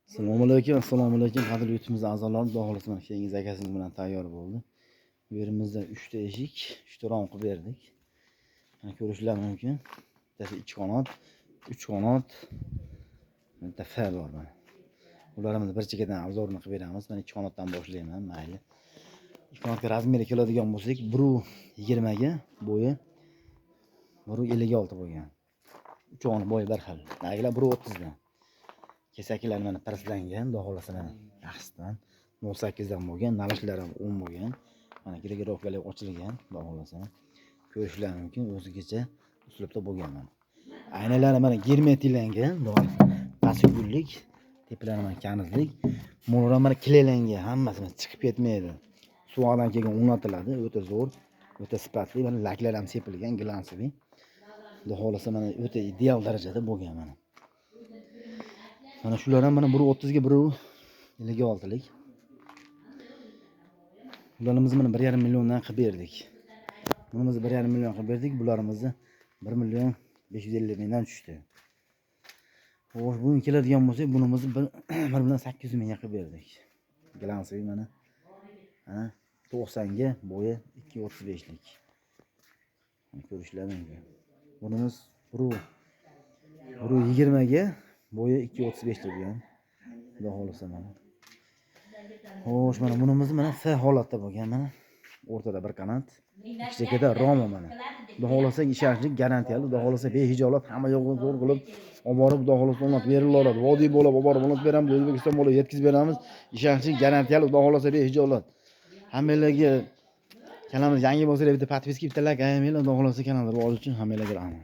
Assalomu alaykum, qadrli yurtimiz a'zolari, xudo xolasa mana keyingi zakasimiz bilan tayyor bo'ldi. Bu yerimizda 3 ta eshik, 3 ta rom qilib berdik. Mana ko'rishlar mumkin. Bittasi 2 qanot, 3 qanot, bitta F bor mana. Ularimizni bir chekkadan obzorini qilib beramiz. Mana 2 qanotdan boshlayman, mayli. 2 qanotga razmeri keladigan bo'lsak, 1.20 ga bo'yi 1.56 bo'lgan. Uchog'ini bo'yi bir xil. Nagilar 1.30 dan. Kesaklar mana presslangan, xudo xolasa mana yaxshisidan 08 dan bo'lgan, nalishlar ham 10 bo'lgan. Mana girogirovkalar ochilgan, xudo xolasa. Ko'rishlar mumkin, o'zigacha uslubda bo'lgan mana. Aynalari mana germetiklangan, pastki gullik, tepalari mana kanizlik, mo'llar mana kilelangan, hammasi chiqib ketmaydi. Suvoqdan kelgan o'rnatiladi, o'ta zo'r, o'ta sifatli, mana laklar ham sepilgan, glansiy. Xudo xolasa mana o'ta ideal darajada bo'lgan mana. Mana shular ham mana 1.30 ga 1.56 lik. Bularimizni mana 1,5 milliondan qilib berdik. Bunimizni 1,5 million qilib berdik, bularimizni 1.550 mingdan tushdi. Xo'sh, bu keladigan bo'lsa, bunimizni 1.800 mingga qilib berdik. Glansiy mana. Ha, 90 ga bo'yi 2.35 lik. Ko'rishlar mumkin. Bunimiz 1.20 ga bo'yi 2.35 bo'lgan. Xudo xolasa mana. Xo'sh, mana bunimiz mana F holatda bo'lgan mana. O'rtada bir qanot, chekkada romi mana. Xudo xolasa ishonchli garantiyali, xudo xolasa behijolat hamma yo'g'ini zo'r qilib olib borib, xudo xolasa o'rnatib beriladi. Vodiy bo'lib olib borib o'rnatib beramiz, O'zbekiston bo'lib yetkazib beramiz. Ishonchli garantiyali, xudo xolasa behijolat. Hammalarga kanalimiz yangi bo'lsa, bitta podpiska, bitta like ayamanglar, xudo xolasa kanalga borish uchun hammalarga rahmat.